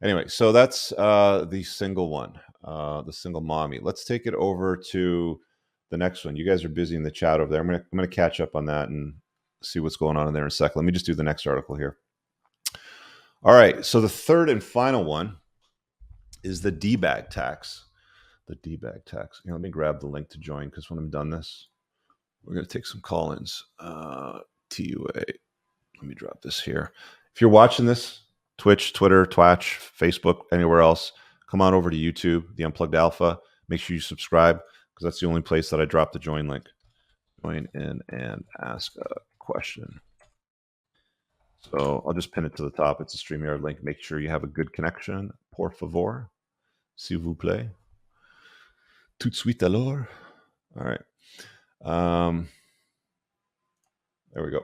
Anyway, so that's the single one, the single mommy. Let's take it over to the next one. You guys are busy in the chat over there. I'm gonna catch up on that and see what's going on in there in a second. Let me just do the next article here. All right, so the third and final one is the DBag tax. The DBag tax. Let me grab the link to join, because when I'm done this, we're going to take some call-ins. TUA. Let me drop this here. If you're watching this, Twitch, Twitter, Twatch, Facebook, anywhere else, come on over to YouTube, the Unplugged Alpha. Make sure you subscribe, because that's the only place that I drop the join link. Join in and ask a question. So I'll just pin it to the top. It's a StreamYard link. Make sure you have a good connection. Por favor, s'il vous plaît. Tout de suite alors. All right. There we go.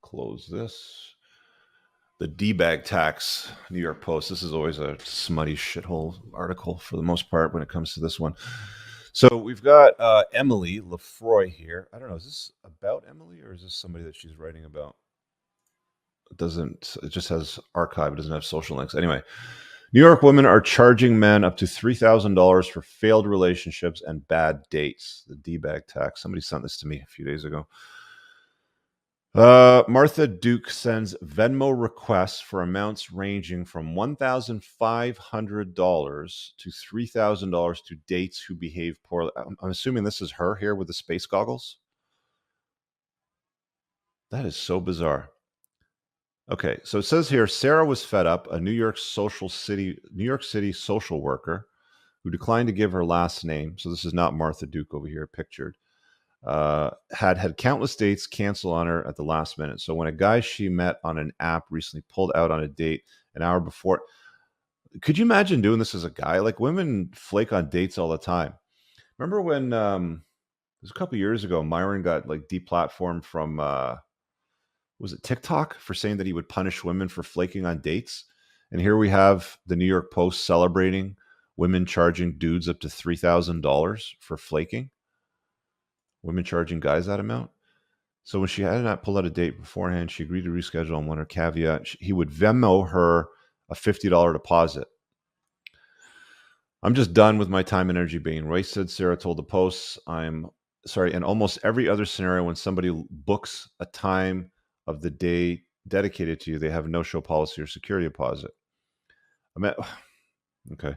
Close this. The DBag tax, New York Post. This is always a smutty shithole article for the most part when it comes to this one. So we've got Emily Lefroy here. I don't know. Is this about Emily, or is this somebody that she's writing about? It just has archive. It doesn't have social links. Anyway, New York women are charging men up to $3,000 for failed relationships and bad dates. The DBag tax. Somebody sent this to me a few days ago. Martha Duke sends Venmo requests for amounts ranging from $1,500 to $3,000 to dates who behave poorly. I'm assuming this is her here with the space goggles. That is so bizarre. Okay, so it says here, Sarah was fed up, a New York City social worker who declined to give her last name. So this is not Martha Duke over here pictured. Had countless dates cancel on her at the last minute. So when a guy she met on an app recently pulled out on a date an hour before, could you imagine doing this as a guy? Like, women flake on dates all the time. Remember when it was a couple years ago, Myron got like deplatformed from was it TikTok for saying that he would punish women for flaking on dates? And here we have the New York Post celebrating women charging dudes up to $3,000 for flaking. Women charging guys that amount. So when she had not pulled out a date beforehand, she agreed to reschedule on one her caveat. He would Venmo her a $50 deposit. I'm just done with my time and energy being wasted, Sarah told the Post. In almost every other scenario, when somebody books a time of the day dedicated to you, they have no show policy or security deposit. Okay.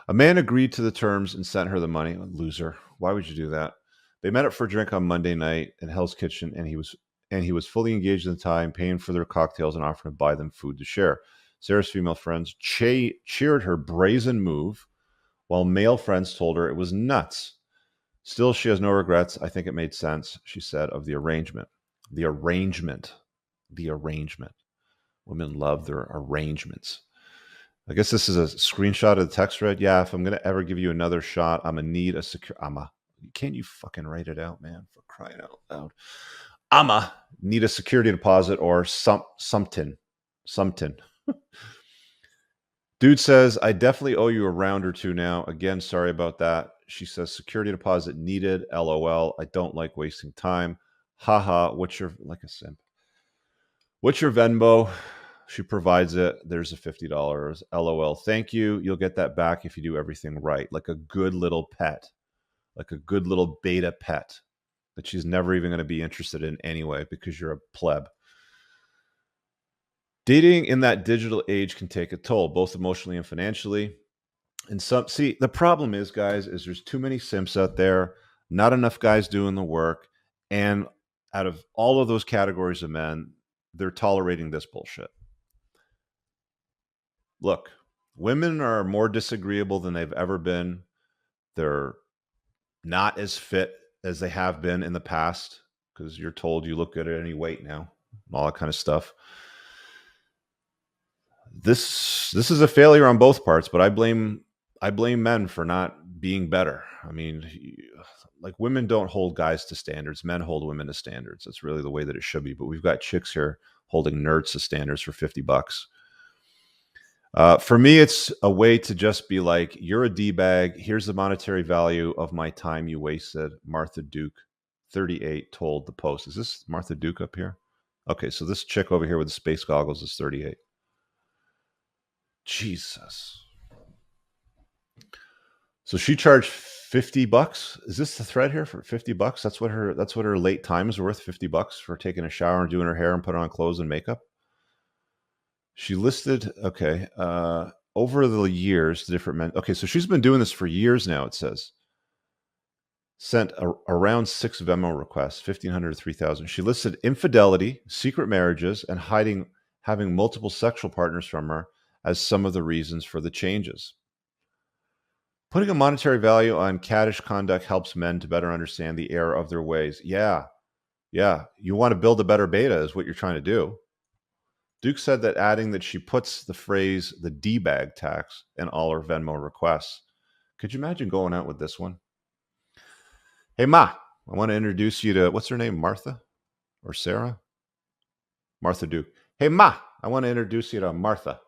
A man agreed to the terms and sent her the money. Loser. Why would you do that? They met up for a drink on Monday night in Hell's Kitchen, and he was fully engaged in the time, paying for their cocktails and offering to buy them food to share. Sarah's female friends cheered her brazen move, while male friends told her it was nuts. Still, she has no regrets. I think it made sense, she said, of the arrangement. The arrangement. Women love their arrangements. I guess this is a screenshot of the text thread. Yeah, if I'm going to ever give you another shot, I'm going to need a secure... Can't you fucking write it out, man? For crying out loud. I'ma need a security deposit or something. Dude says, I definitely owe you a round or two now. Again, sorry about that. She says, security deposit needed. LOL. I don't like wasting time. Haha. Like a simp. What's your Venmo? She provides it. There's a $50. LOL. Thank you. You'll get that back if you do everything right. Like a good little pet. Like a good little beta pet that she's never even going to be interested in anyway because you're a pleb. Dating in that digital age can take a toll, both emotionally and financially. And the problem is, guys, is there's too many simps out there, not enough guys doing the work. And out of all of those categories of men, they're tolerating this bullshit. Look, women are more disagreeable than they've ever been. They're not as fit as they have been in the past because you're told you look good at any weight now, all that kind of stuff. This is a failure on both parts, but I blame men for not being better. I mean, like, women don't hold guys to standards. Men hold women to standards. That's really the way that it should be. But we've got chicks here holding nerds to standards for $50. For me, it's a way to just be like, you're a D-bag. Here's the monetary value of my time you wasted. Martha Duke, 38, told the Post. Is this Martha Duke up here? Okay, so this chick over here with the space goggles is 38. Jesus. So she charged $50. Is this the thread here for $50? That's what her late time is worth, $50 for taking a shower and doing her hair and putting on clothes and makeup. She listed, okay, over the years, the different men. Okay, so she's been doing this for years now, it says. Sent around 6 Venmo requests, 1,500 to 3,000. She listed infidelity, secret marriages, and having multiple sexual partners from her as some of the reasons for the changes. Putting a monetary value on caddish conduct helps men to better understand the error of their ways. Yeah, yeah. You want to build a better beta is what you're trying to do. Duke said that adding that she puts the phrase the DBag tax in all her Venmo requests. Could you imagine going out with this one? Hey, Ma, I want to introduce you to, what's her name, Martha or Sarah? Martha Duke. Hey, Ma, I want to introduce you to Martha.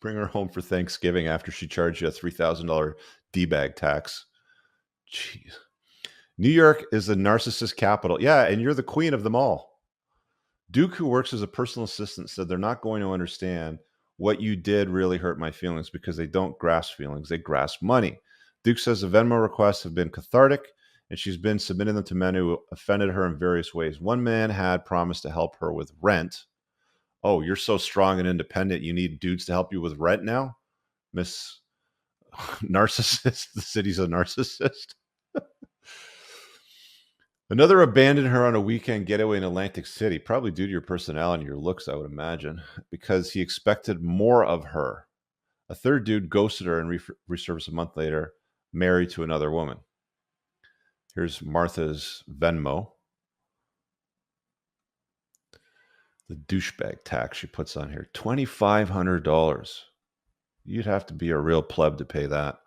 bring her home for Thanksgiving after she charged you a $3,000 DBag tax. Jeez. New York is the narcissist capital. Yeah, and you're the queen of them all. Duke, who works as a personal assistant, said they're not going to understand what you did really hurt my feelings because they don't grasp feelings, they grasp money. Duke says the Venmo requests have been cathartic and she's been submitting them to men who offended her in various ways. One man had promised to help her with rent. Oh, you're so strong and independent, you need dudes to help you with rent now? Miss Narcissist, the city's a narcissist. Another abandoned her on a weekend getaway in Atlantic City, probably due to your personality and your looks, I would imagine, because he expected more of her. A third dude ghosted her and resurfaced a month later, married to another woman. Here's Martha's Venmo. The douchebag tax she puts on here, $2,500. You'd have to be a real pleb to pay that.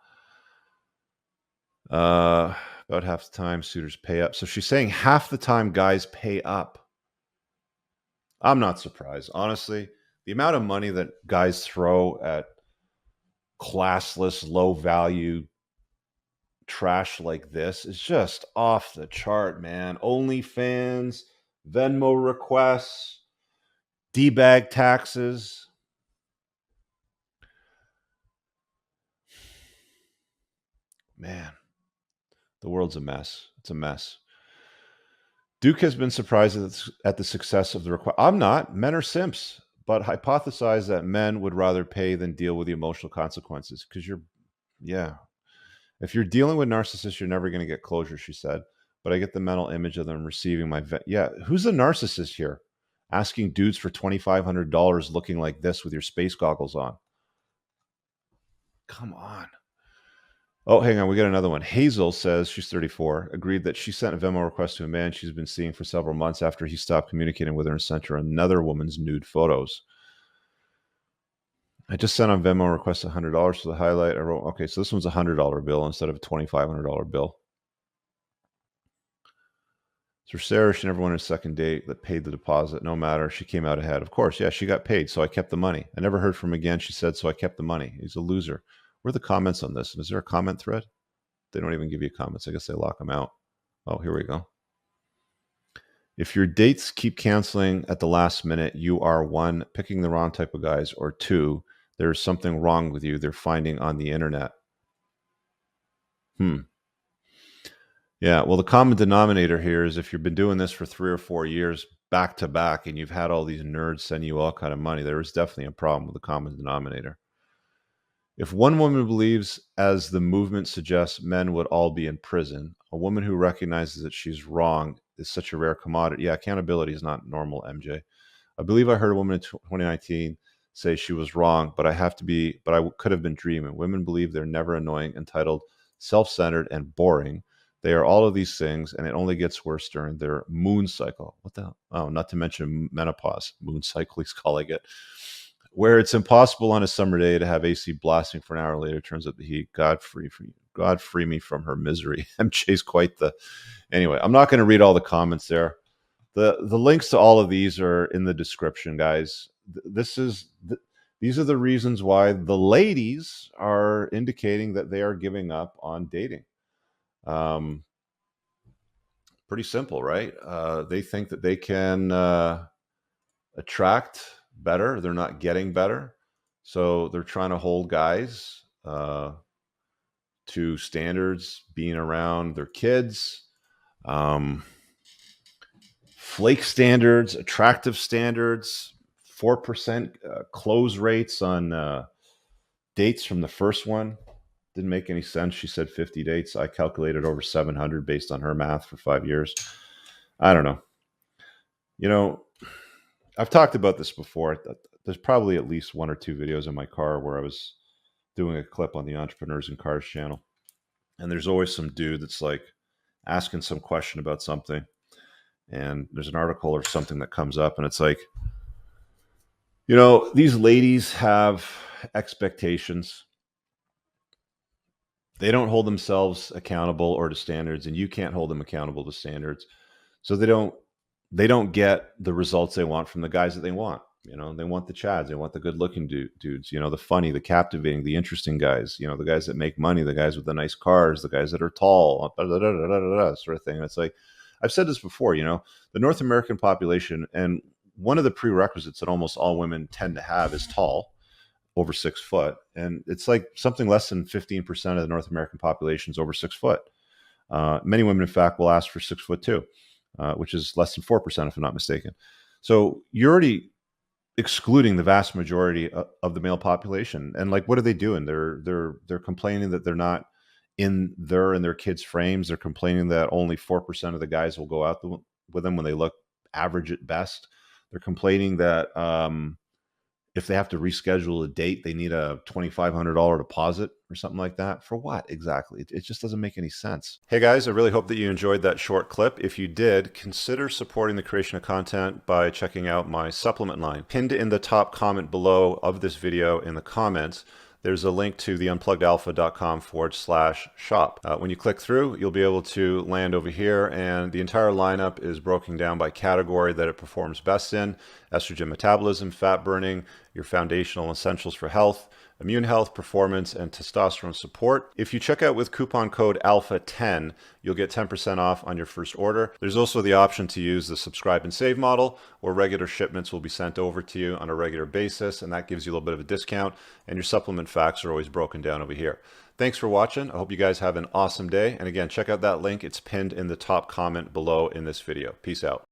About half the time, suitors pay up. So she's saying half the time guys pay up. I'm not surprised. Honestly, the amount of money that guys throw at classless, low value trash like this is just off the chart, man. OnlyFans, Venmo requests, DBag taxes. Man, the world's a mess. It's a mess. Duke has been surprised at the success of the request. I'm not. Men are simps, but hypothesize that men would rather pay than deal with the emotional consequences. Because yeah. If you're dealing with narcissists, you're never going to get closure, she said. But I get the mental image of them receiving yeah, who's a narcissist here? Asking dudes for $2,500 looking like this with your space goggles on. Come on. Oh, hang on. We got another one. Hazel says she's 34, agreed that she sent a Venmo request to a man she's been seeing for several months after he stopped communicating with her and sent her another woman's nude photos. I just sent on Venmo request $100 for the highlight. I wrote, okay, so this one's a $100 bill instead of a $2,500 bill. So Sarah, she never went on a second date that paid the deposit. No matter. She came out ahead. Of course, yeah, she got paid, so I kept the money. I never heard from him again, she said, so I kept the money. He's a loser. Where are the comments on this? Is there a comment thread? They don't even give you comments. I guess they lock them out. Oh, here we go. If your dates keep canceling at the last minute, you are one, picking the wrong type of guys, or two, there's something wrong with you they're finding on the internet. Yeah, well, the common denominator here is if you've been doing this for 3 or 4 years back to back and you've had all these nerds send you all kind of money, there is definitely a problem with the common denominator. If one woman believes, as the movement suggests, men would all be in prison, a woman who recognizes that she's wrong is such a rare commodity. Yeah, accountability is not normal, MJ. I believe I heard a woman in 2019 say she was wrong, but I could have been dreaming. Women believe they're never annoying, entitled, self-centered, and boring. They are all of these things, and it only gets worse during their moon cycle. What the hell? Oh, not to mention menopause. Moon cycle, he's calling it. Where it's impossible on a summer day to have AC blasting for an hour later, turns up the heat. God free me from her misery. MJ's quite the... Anyway, I'm not going to read all the comments there. The links to all of these are in the description, guys. These are the reasons why the ladies are indicating that they are giving up on dating. Pretty simple, right? They think that they can attract better. They're not getting better. So they're trying to hold guys to standards, being around their kids, flake standards, attractive standards, 4% close rates on dates from the first one. Didn't make any sense. She said 50 dates. I calculated over 700 based on her math for 5 years. I don't know. You know, I've talked about this before. There's probably at least 1 or 2 videos in my car where I was doing a clip on the Entrepreneurs in Cars channel. And there's always some dude that's like asking some question about something. And there's an article or something that comes up and it's like, you know, these ladies have expectations. They don't hold themselves accountable or to standards, and you can't hold them accountable to standards. So they don't get the results they want from the guys that they want. You know, they want the chads, they want the good looking dudes, you know, the funny, the captivating, the interesting guys, you know, the guys that make money, the guys with the nice cars, the guys that are tall, sort of thing. And it's like, I've said this before, you know, the North American population, and one of the prerequisites that almost all women tend to have is tall, over 6 foot. And it's like something less than 15% of the North American population is over 6 foot. Many women, in fact, will ask for 6 foot too, which is less than 4%, if I'm not mistaken. So you're already excluding the vast majority of the male population. And like, what are they doing? They're complaining that they're not in their kids' frames. They're complaining that only 4% of the guys will go out with them when they look average at best. They're complaining that if they have to reschedule a date, they need a $2,500 deposit or something like that. For what exactly? It just doesn't make any sense. Hey guys, I really hope that you enjoyed that short clip. If you did, consider supporting the creation of content by checking out my supplement line. Pinned in the top comment below of this video in the comments, there's a link to the unpluggedalpha.com/shop. When you click through, you'll be able to land over here, and the entire lineup is broken down by category that it performs best in: estrogen metabolism, fat burning, your foundational essentials for health, immune health, performance, and testosterone support. If you check out with coupon code ALPHA10, you'll get 10% off on your first order. There's also the option to use the subscribe and save model, where regular shipments will be sent over to you on a regular basis, and that gives you a little bit of a discount, and your supplement facts are always broken down over here. Thanks for watching. I hope you guys have an awesome day. And again, check out that link. It's pinned in the top comment below in this video. Peace out.